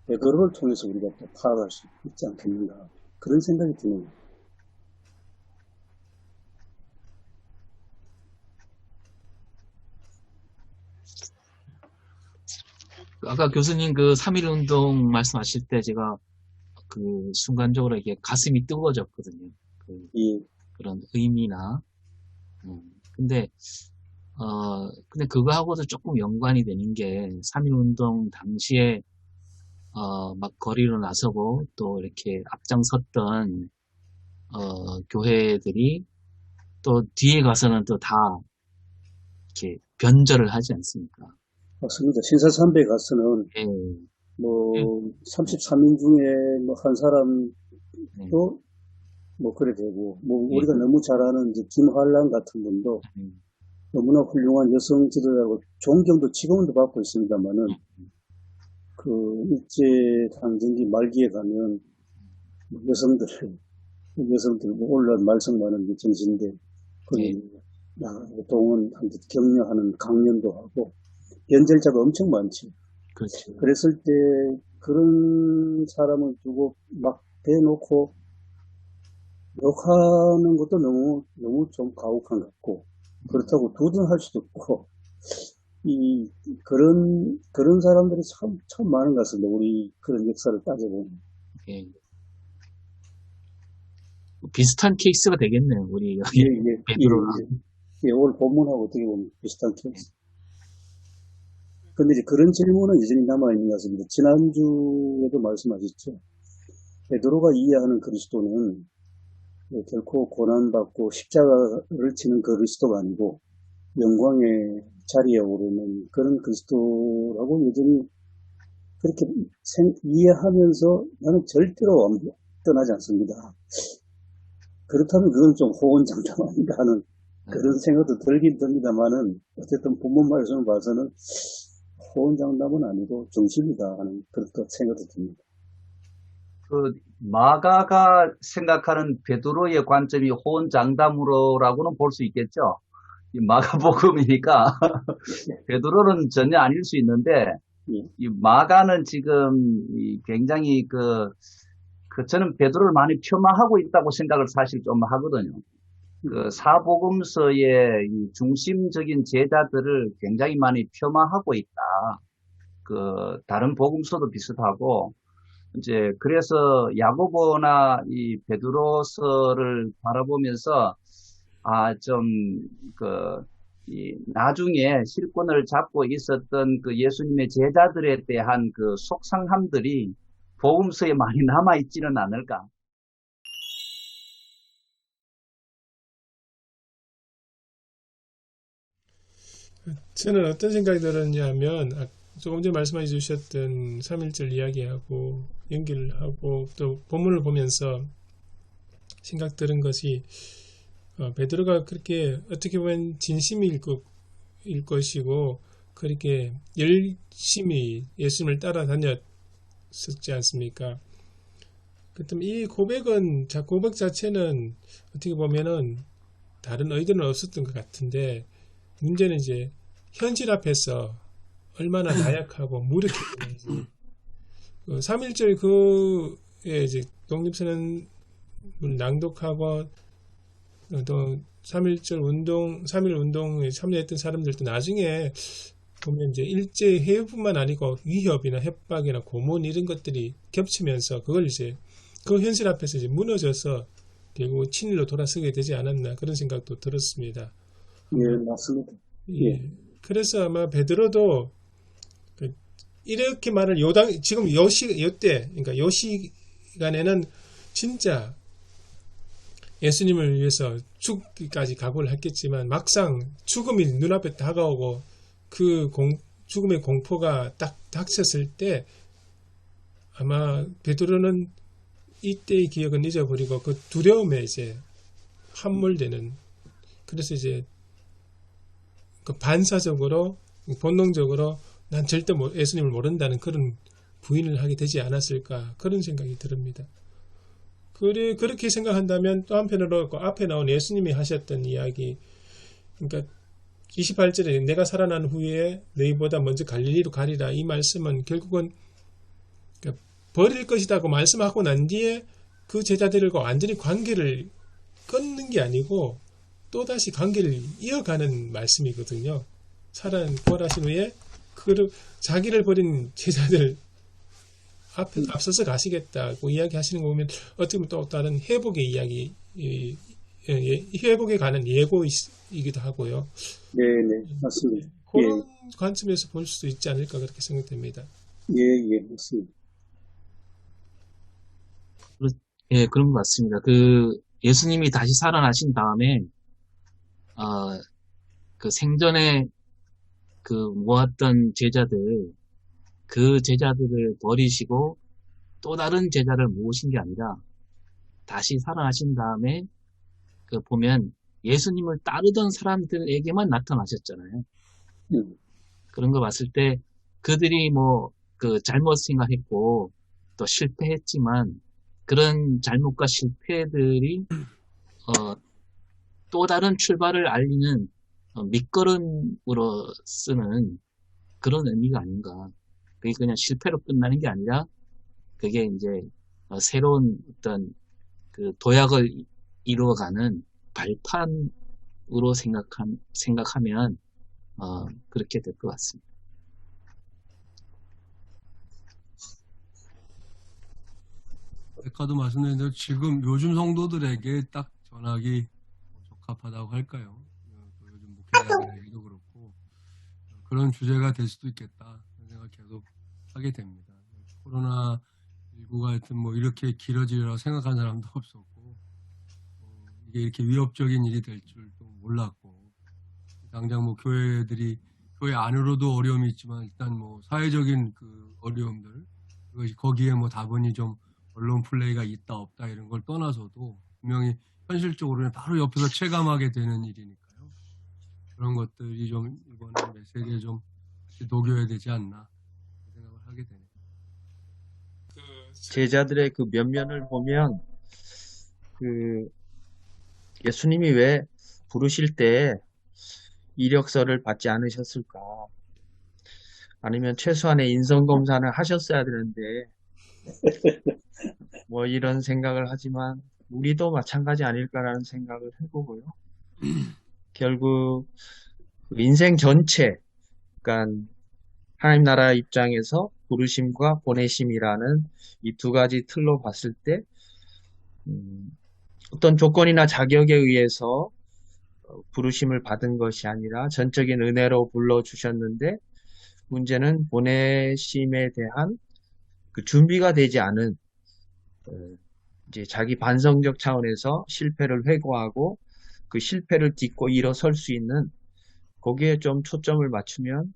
베드로를 통해서 우리가 또 파악할 수 있지 않겠는가, 그런 생각이 듭니다. 아까 교수님 그 3.1 운동 말씀하실 때 제가 그 순간적으로 이게 가슴이 뜨거워졌거든요. 그런 의미나. 근데 그거하고도 조금 연관이 되는 게 3.1 운동 당시에 막 거리로 나서고 또 이렇게 앞장섰던 교회들이 또 뒤에 가서는 또 다 이렇게 변절을 하지 않습니까? 맞습니다. 신사참배에 가서는 예. 뭐 33인 중에 뭐 한 사람도 뭐 그래 되고, 뭐 우리가 너무 잘 아는 이제 김환란 같은 분도 너무나 훌륭한 여성 지도자고 존경도 지금도 받고 있습니다만은, 그 일제강점기 말기에 가면 여성들 뭐 온갖 말썽 많은 정신대 거기 동원한테 격려하는 강연도 하고 변절자가 엄청 많지. 그렇죠. 그랬을 때 그런 사람을 두고 막 대놓고 욕하는 것도 너무 좀 가혹한 것 같고, 그렇다고 두둔할 수도 없고, 그런 사람들이 참 많은 것 같습니다. 우리 그런 역사를 따져보면. 예. 비슷한 케이스가 되겠네요, 우리 여기. 예, 오늘 본문하고 어떻게 보면 비슷한 케이스. 근데 이제 그런 질문은 여전히 남아있는 것 같습니다. 지난주에도 말씀하셨죠. 베드로가 이해하는 그리스도는 결코 고난받고 십자가를 치는 그리스도가 아니고 영광의 자리에 오르는 그런 그리스도라고 여전히 그렇게 이해하면서 나는 절대로 떠나지 않습니다. 그렇다면 그건 좀 호언장담 아닌가 하는 그런 생각도 들긴 듭니다만은 어쨌든 본문 말씀을 봐서는 호언장담은 아니고 중심이다 하는 그런 생각도 듭니다. 그 마가가 생각하는 베드로의 관점이 호언장담으로라고는 볼 수 있겠죠. 이 마가복음이니까 베드로는 전혀 아닐 수 있는데 이 마가는 지금 굉장히 저는 베드로를 많이 폄하하고 있다고 생각을 사실 좀 하거든요. 그 사복음서의 이 중심적인 제자들을 굉장히 많이 폄하하고 있다. 그 다른 복음서도 비슷하고 이제 그래서 야고보나 이 베드로서를 바라보면서 이 나중에 실권을 잡고 있었던 그 예수님의 제자들에 대한 그 속상함들이 복음서에 많이 남아 있지는 않을까. 저는 어떤 생각이 들었냐면 조금 전에 말씀해 주셨던 3.1절 이야기하고 연결을 하고 또 본문을 보면서 생각 들은 것이 베드로가 그렇게 어떻게 보면 진심일 것이고 그렇게 열심히 예수님을 따라다녔었지 않습니까? 그렇다면 이 고백 자체는 어떻게 보면은 다른 의도는 없었던 것 같은데 문제는 이제 현실 앞에서 얼마나 나약하고 무력했는지 3.1절 그에 이제 독립선언을 낭독하고 또 3.1 운동에 참여했던 사람들도 나중에 보면 이제 일제 해협뿐만 아니고 위협이나 협박이나 고문 이런 것들이 겹치면서 그걸 이제 그 현실 앞에서 이제 무너져서 결국 친일로 돌아서게 되지 않았나 그런 생각도 들었습니다. 예, 맞습니다. 예. 그래서 아마 베드로도 이렇게 말을 지금 요때 그러니까 요 시간에는 진짜 예수님을 위해서 죽기까지 각오를 했겠지만 막상 죽음이 눈앞에 다가오고 그 죽음의 공포가 딱 닥쳤을 때 아마 베드로는 이때의 기억은 잊어버리고 그 두려움에 이제 함몰되는 그래서 이제 그 반사적으로 본능적으로 난 절대 예수님을 모른다는 그런 부인을 하게 되지 않았을까 그런 생각이 듭니다. 그렇게 생각한다면 또 한편으로 그 앞에 나온 예수님이 하셨던 이야기 그러니까 28절에 내가 살아난 후에 너희보다 먼저 갈릴리로 가리라 이 말씀은 결국은 그러니까 버릴 것이라고 말씀하고 난 뒤에 그 제자들과 완전히 관계를 끊는 게 아니고 또다시 관계를 이어가는 말씀이거든요. 부활하신 후에 자기를 버린 제자들 앞서서 가시겠다고 이야기하시는 거 보면 어떻게 보면 또 다른 회복의 이야기, 회복에 관한 예고이기도 하고요. 네, 맞습니다. 그런 관점에서 볼 수도 있지 않을까 그렇게 생각됩니다. 예, 맞습니다. 예, 그런 것 같습니다. 예수님이 다시 살아나신 다음에, 그 생전에 모았던 그 제자들을 버리시고 또 다른 제자를 모으신 게 아니라 다시 살아나신 다음에 보면 예수님을 따르던 사람들에게만 나타나셨잖아요. 그런 거 봤을 때 그들이 잘못 생각했고 또 실패했지만 그런 잘못과 실패들이 또 다른 출발을 알리는 밑거름으로 쓰는 그런 의미가 아닌가. 그게 그냥 실패로 끝나는 게 아니라 그게 이제 새로운 어떤 도약을 이루어가는 발판으로 생각하면 그렇게 될 것 같습니다. 아까도 말씀드린 대로 지금 요즘 성도들에게 딱 전하기 적합하다고 할까요? 요즘 목회자들에게도 그렇고 그런 주제가 될 수도 있겠다. 그런 생각 계속 하게 됩니다. 코로나19 누가 하여튼 뭐 이렇게 길어지리라 생각한 사람도 없었고, 이게 이렇게 위협적인 일이 될 줄도 몰랐고, 당장 뭐 교회들이 교회 안으로도 어려움이 있지만 일단 뭐 사회적인 그 어려움들, 그것이 거기에 뭐 다분히 좀 언론 플레이가 있다 없다 이런 걸 떠나서도 분명히 현실적으로는 바로 옆에서 체감하게 되는 일이니까요. 그런 것들이 좀 이번에 메시지에 좀 같이 녹여야 되지 않나 생각을 하게 되네요. 제자들의 그 면면을 보면 그 예수님이 왜 부르실 때 이력서를 받지 않으셨을까? 아니면 최소한의 인성검사는 하셨어야 되는데 뭐 이런 생각을 하지만 우리도 마찬가지 아닐까라는 생각을 해보고요. 결국 인생 전체, 그러니까 하나님 나라 입장에서 부르심과 보내심이라는 이 두 가지 틀로 봤을 때 어떤 조건이나 자격에 의해서 부르심을 받은 것이 아니라 전적인 은혜로 불러주셨는데 문제는 보내심에 대한 그 준비가 되지 않은 이제 자기 반성적 차원에서 실패를 회고하고 그 실패를 딛고 일어설 수 있는 거기에 좀 초점을 맞추면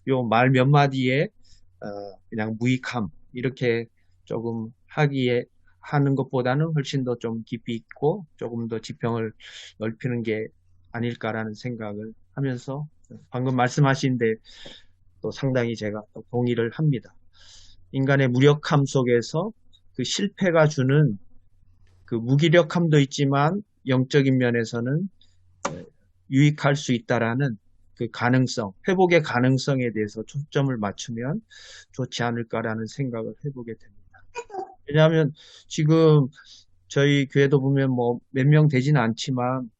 요 말 몇 마디에 그냥 무익함 이렇게 조금 하는 것보다는 훨씬 더 좀 깊이 있고 조금 더 지평을 넓히는 게 아닐까라는 생각을 하면서 방금 말씀하신데 또 상당히 제가 또 동의를 합니다. 인간의 무력함 속에서 그 실패가 주는 그 무기력함도 있지만 영적인 면에서는 유익할 수 있다라는 그 가능성, 회복의 가능성에 대해서 초점을 맞추면 좋지 않을까라는 생각을 해보게 됩니다. 왜냐하면 지금 저희 교회도 보면 뭐 몇 명 되지는 않지만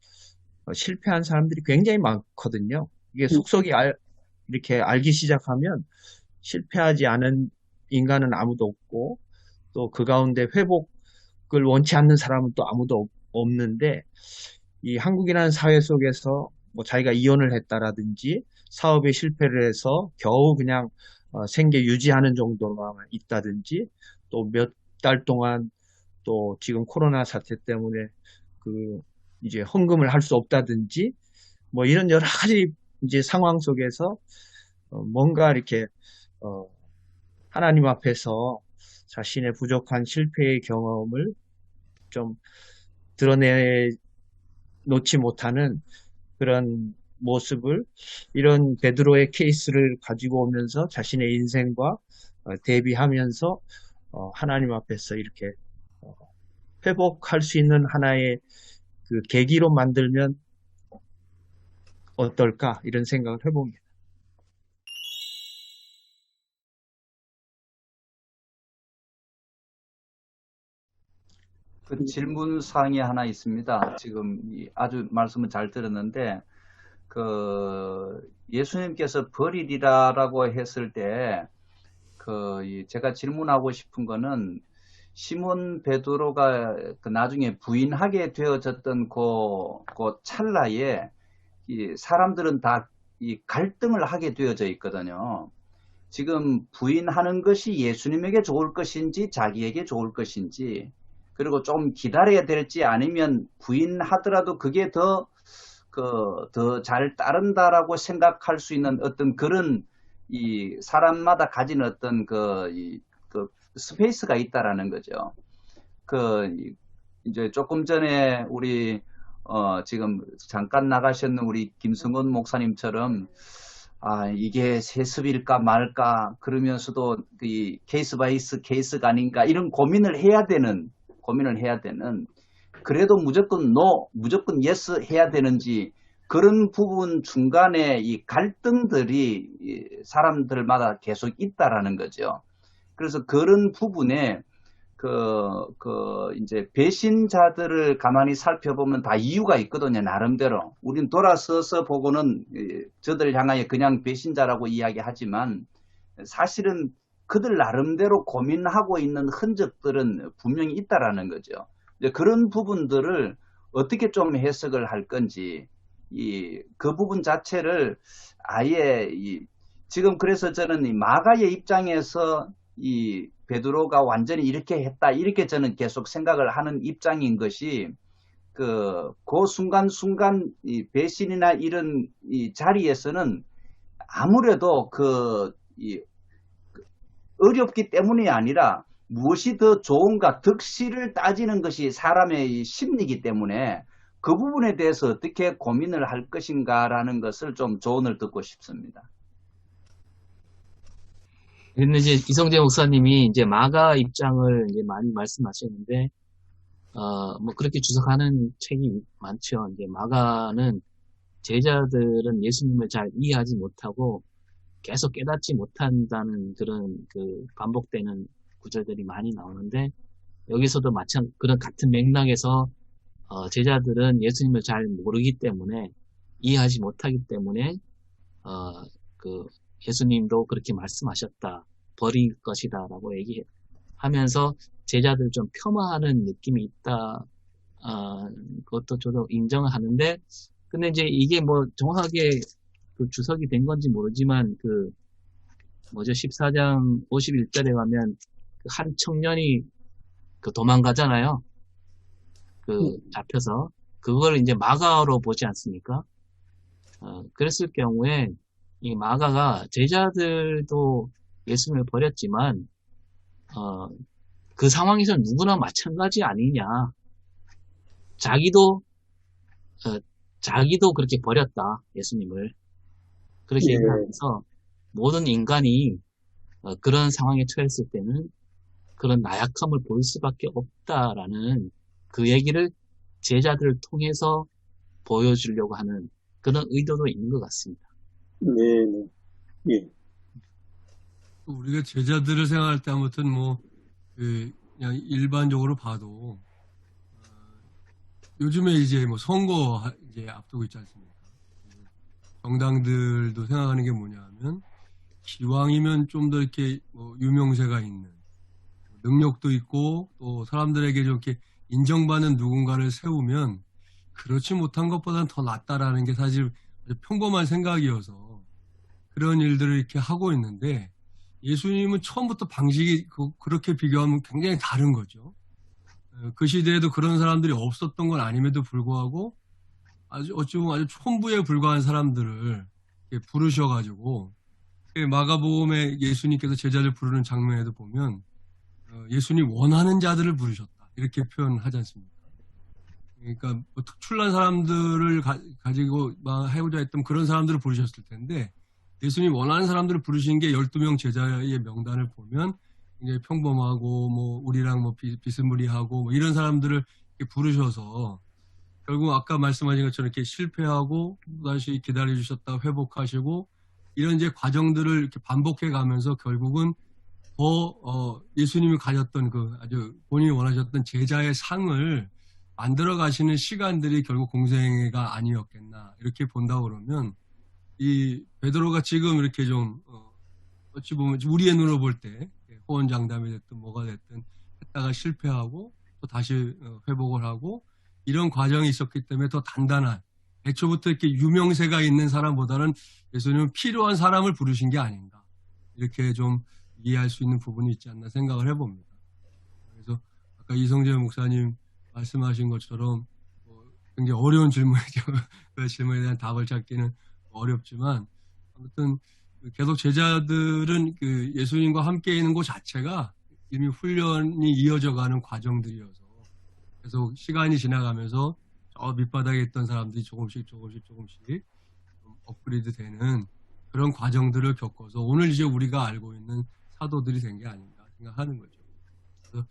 실패한 사람들이 굉장히 많거든요. 이게 속속이 이렇게 알기 시작하면 실패하지 않은 인간은 아무도 없고 또 그 가운데 회복을 원치 않는 사람은 또 아무도 없는데 이 한국이라는 사회 속에서 뭐 자기가 이혼을 했다라든지 사업에 실패를 해서 겨우 그냥 생계 유지하는 정도만 있다든지 또 몇 달 동안 또 지금 코로나 사태 때문에 그 이제 헌금을 할 수 없다든지 뭐 이런 여러 가지 이제 상황 속에서 뭔가 이렇게 하나님 앞에서 자신의 부족한 실패의 경험을 좀 드러내놓지 못하는 그런 모습을 이런 베드로의 케이스를 가지고 오면서 자신의 인생과 대비하면서 하나님 앞에서 이렇게 회복할 수 있는 하나의 그 계기로 만들면 어떨까 이런 생각을 해봅니다. 그 질문 사항이 하나 있습니다. 지금 아주 말씀을 잘 들었는데 그 예수님께서 버리리라라고 했을 때 그 제가 질문하고 싶은 거는 시몬 베드로가 그 나중에 부인하게 되어졌던 그 찰나에 이 사람들은 다 이 갈등을 하게 되어져 있거든요. 지금 부인하는 것이 예수님에게 좋을 것인지 자기에게 좋을 것인지 그리고 좀 기다려야 될지 아니면 부인하더라도 그게 더 잘 따른다라고 생각할 수 있는 어떤 그런 이 사람마다 가진 어떤 그 스페이스가 있다라는 거죠. 이제 조금 전에 우리 지금 잠깐 나가셨는 우리 김성원 목사님처럼 이게 세습일까 말까 그러면서도 이 케이스 바이 케이스가 아닌가 이런 고민을 해야 되는 그래도 무조건 노, 무조건 예스 해야 되는지 그런 부분 중간에 이 갈등들이 사람들마다 계속 있다라는 거죠. 그래서 그런 부분에 이제 배신자들을 가만히 살펴보면 다 이유가 있거든요, 나름대로. 우린 돌아서서 보고는 저들 향하여 그냥 배신자라고 이야기하지만 사실은 그들 나름대로 고민하고 있는 흔적들은 분명히 있다라는 거죠. 이제 그런 부분들을 어떻게 좀 해석을 할 건지, 그 부분 자체를 아예 지금 그래서 저는 이 마가의 입장에서 이 베드로가 완전히 이렇게 했다 이렇게 저는 계속 생각을 하는 입장인 것이 그 순간순간 이 배신이나 이런 이 자리에서는 아무래도 어렵기 때문이 아니라 무엇이 더 좋은가 득실을 따지는 것이 사람의 심리이기 때문에 그 부분에 대해서 어떻게 고민을 할 것인가라는 것을 좀 조언을 듣고 싶습니다. 근데 이제 이성재 목사님이 이제 마가 입장을 이제 많이 말씀하셨는데, 뭐 그렇게 주석하는 책이 많죠. 이제 마가는 제자들은 예수님을 잘 이해하지 못하고 계속 깨닫지 못한다는 그런 반복되는 구절들이 많이 나오는데, 여기서도 그런 같은 맥락에서 제자들은 예수님을 잘 모르기 때문에 이해하지 못하기 때문에 예수님도 그렇게 말씀하셨다. 버릴 것이다라고 얘기하면서 제자들 좀 폄하하는 느낌이 있다. 그것도 저도 인정하는데, 근데 이제 이게 뭐 정확하게 주석이 된 건지 모르지만 14장 51절에 가면 한 청년이 도망가잖아요. 잡혀서 그걸 이제 마가로 보지 않습니까? 그랬을 경우에 이 마가가 제자들도 예수님을 버렸지만 그 상황에서 누구나 마찬가지 아니냐. 자기도 그렇게 버렸다 예수님을 그렇게 얘기하면서 모든 인간이 그런 상황에 처했을 때는 그런 나약함을 보일 수밖에 없다라는 그 얘기를 제자들을 통해서 보여주려고 하는 그런 의도도 있는 것 같습니다. 네. 예. 우리가 제자들을 생각할 때 아무튼 그냥 일반적으로 봐도 요즘에 이제 선거 이제 앞두고 있지 않습니까? 정당들도 생각하는 게 뭐냐면 기왕이면 좀 더 이렇게 유명세가 있는 능력도 있고 또 사람들에게 좀 이렇게 인정받는 누군가를 세우면 그렇지 못한 것보다는 더 낫다라는 게 사실 아주 평범한 생각이어서 그런 일들을 이렇게 하고 있는데 예수님은 처음부터 방식이 그렇게 비교하면 굉장히 다른 거죠. 그 시대에도 그런 사람들이 없었던 건 아님에도 불구하고 어찌 보면 아주 촌부에 불과한 사람들을 부르셔가지고 마가복음에 예수님께서 제자를 부르는 장면에도 보면 예수님 원하는 자들을 부르셨다 이렇게 표현하지 않습니까? 그러니까 특출난 사람들을 가지고 해보자 했던 그런 사람들을 부르셨을 텐데 예수님 원하는 사람들을 부르신 게 12명 제자의 명단을 보면 굉장히 평범하고 우리랑 비스무리하고 이런 사람들을 부르셔서 결국 아까 말씀하신 것처럼 이렇게 실패하고 다시 기다려주셨다가 회복하시고 이런 이제 과정들을 이렇게 반복해 가면서 결국은 더 예수님이 가졌던 아주 본인이 원하셨던 제자의 상을 만들어 가시는 시간들이 결국 공생애가 아니었겠나 이렇게 본다 그러면 이 베드로가 지금 이렇게 좀 어찌 보면 우리의 눈으로 볼 때 호언장담이 됐든 뭐가 됐든 했다가 실패하고 또 다시 회복을 하고 이런 과정이 있었기 때문에 더 단단한 애초부터 이렇게 유명세가 있는 사람보다는 예수님은 필요한 사람을 부르신 게 아닌가 이렇게 좀 이해할 수 있는 부분이 있지 않나 생각을 해봅니다. 그래서 아까 이성재 목사님 말씀하신 것처럼 굉장히 어려운 질문이죠. 그 질문에 대한 답을 찾기는 어렵지만 아무튼 계속 제자들은 예수님과 함께 있는 것 자체가 이미 훈련이 이어져가는 과정들이어서 계속 시간이 지나가면서 저 밑바닥에 있던 사람들이 조금씩 업그레이드 되는 그런 과정들을 겪어서 오늘 이제 우리가 알고 있는 사도들이 된 게 아닌가 생각하는 거죠. 그래서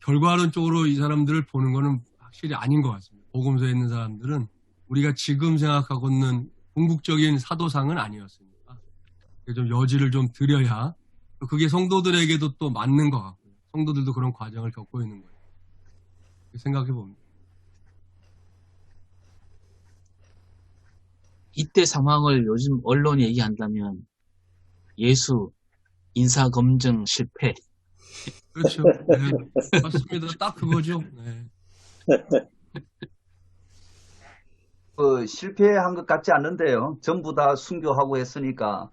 결과론적으로 이 사람들을 보는 거는 확실히 아닌 것 같습니다. 복음서에 있는 사람들은 우리가 지금 생각하고 있는 궁극적인 사도상은 아니었습니다. 좀 여지를 좀 드려야 그게 성도들에게도 또 맞는 것 같고요. 성도들도 그런 과정을 겪고 있는 거예요. 생각해 봅니다. 이때 상황을 요즘 언론이 얘기한다면 예수 인사검증 실패. 그렇죠. 네, 맞습니다. 딱 그거죠. 네. 실패한 것 같지 않는데요. 전부 다 순교하고 했으니까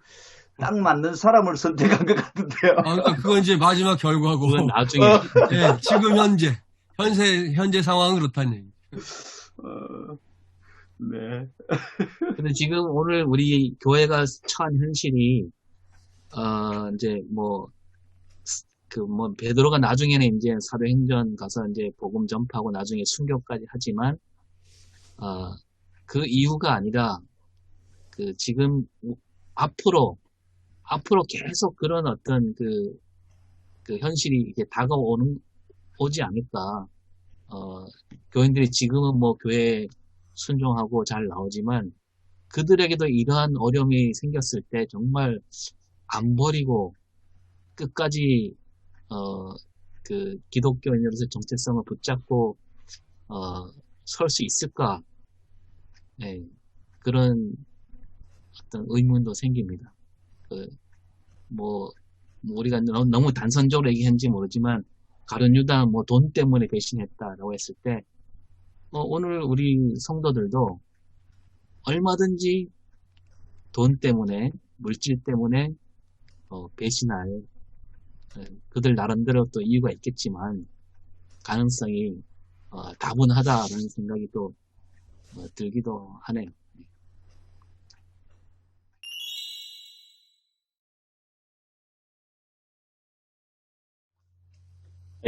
딱 맞는 사람을 선택한 것 같은데요. 그러니까 그건 이제 마지막 결과고. 그건 나중에. 예, 지금 현재 상황은 그렇다는 얘기. 네. 근데 지금 오늘 우리 교회가 처한 현실이, 이제 베드로가 나중에는 이제 사도행전 가서 이제 복음 전파하고 나중에 순교까지 하지만, 그 이유가 아니라, 지금 앞으로 계속 그런 어떤 그 현실이 이렇게 오지 않을까. 교인들이 지금은 뭐 교회에 순종하고 잘 나오지만 그들에게도 이러한 어려움이 생겼을 때 정말 안 버리고 끝까지 기독교인으로서 정체성을 붙잡고 설 수 있을까? 네, 그런 어떤 의문도 생깁니다. 우리가 너무 단선적으로 얘기했는지 모르지만 가룟 유다 돈 때문에 배신했다라고 했을 때 오늘 우리 성도들도 얼마든지 돈 때문에 물질 때문에 배신할 그들 나름대로 또 이유가 있겠지만 가능성이 다분하다라는 생각이 또 들기도 하네요.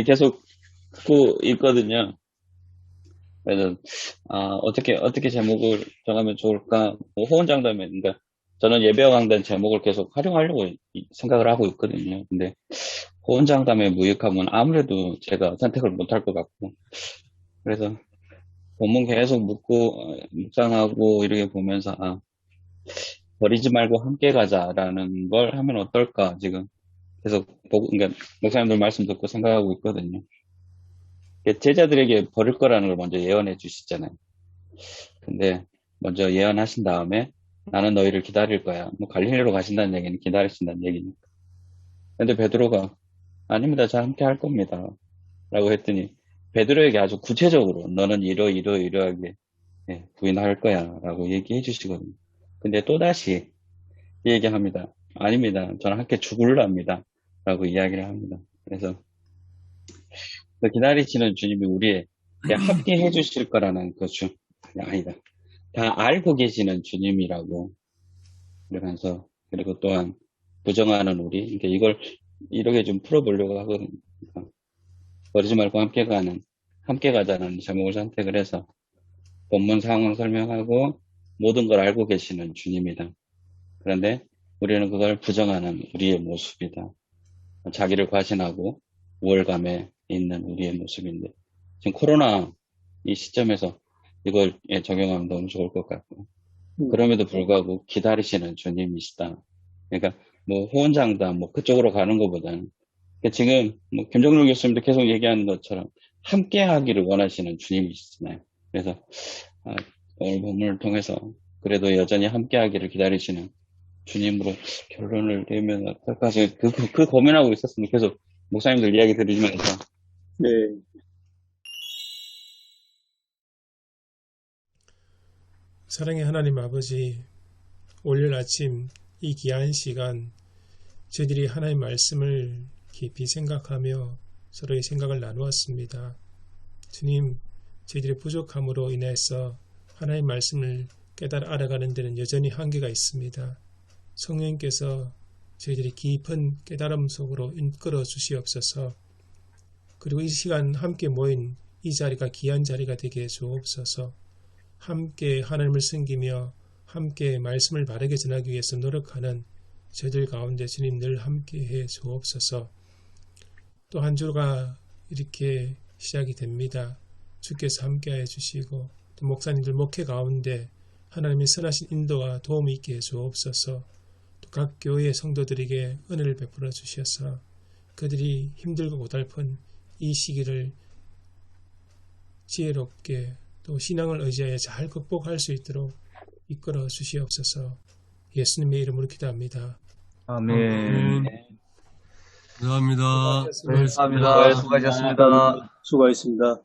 계속 듣고 있거든요. 그래서 어떻게 제목을 정하면 좋을까? 호언장담에, 그러니까 저는 예배와 강단 제목을 계속 활용하려고 생각을 하고 있거든요. 근데 호언장담에 무익하면 아무래도 제가 선택을 못할 것 같고, 그래서 본문 계속 묵상하고 이렇게 보면서 버리지 말고 함께 가자라는 걸 하면 어떨까 지금 계속 그러니까 목사님들 말씀 듣고 생각하고 있거든요. 제자들에게 버릴 거라는 걸 먼저 예언해 주시잖아요. 근데 먼저 예언하신 다음에 나는 너희를 기다릴 거야. 갈릴리로 가신다는 얘기는 기다리신다는 얘기니까. 근데 베드로가 아닙니다. 저 함께 할 겁니다. 라고 했더니 베드로에게 아주 구체적으로 너는 이러하게 부인할 거야. 라고 얘기해 주시거든요. 근데 또다시 얘기합니다. 아닙니다. 저는 함께 죽을랍니다. 라고 이야기를 합니다. 그래서 기다리시는 주님이 우리의 함께 해주실 거라는 아니다. 다 알고 계시는 주님이라고 그러면서 그리고 또한 부정하는 우리 이걸 이렇게 좀 풀어보려고 하거든요. 버리지 말고 함께 가자는 제목을 선택을 해서 본문 상황 설명하고 모든 걸 알고 계시는 주님이다. 그런데 우리는 그걸 부정하는 우리의 모습이다. 자기를 과신하고 우월감에 있는 우리의 모습인데 지금 코로나 이 시점에서 이걸 적용하면 너무 좋을 것 같고 그럼에도 불구하고 기다리시는 주님이시다. 그러니까 호언장담 그쪽으로 가는 것보다는 지금 김정률 교수님도 계속 얘기하는 것처럼 함께 하기를 원하시는 주님이시잖아요. 그래서 오늘 본문을 통해서 그래도 여전히 함께 하기를 기다리시는 주님으로 결론을 내면 어떨까 그 고민하고 있었으면 계속 목사님들 이야기 들으시면서 네. 사랑의 하나님 아버지, 오늘 아침 이 귀한 시간 저희들이 하나님의 말씀을 깊이 생각하며 서로의 생각을 나누었습니다. 주님, 저희들의 부족함으로 인해서 하나님의 말씀을 깨달아 알아가는 데는 여전히 한계가 있습니다. 성령님께서 저희들이 깊은 깨달음 속으로 이끌어 주시옵소서. 그리고 이 시간 함께 모인 이 자리가 귀한 자리가 되게 해 주옵소서. 함께 하나님을 섬기며 함께 말씀을 바르게 전하기 위해서 노력하는 저희들 가운데 주님 늘 함께 해 주옵소서. 또 한 주가 이렇게 시작이 됩니다. 주께서 함께 해 주시고 또 목사님들 목회 가운데 하나님의 선하신 인도와 도움이 있게 해 주옵소서. 또 각 교회의 성도들에게 은혜를 베풀어 주셔서 그들이 힘들고 고달픈 이 시기를 지혜롭게 또 신앙을 의지하여 잘 극복할 수 있도록 이끌어 주시옵소서. 예수님의 이름으로 기도합니다. 아멘. 감사합니다. 감사합니다. 수고하셨습니다. 수고하셨습니다.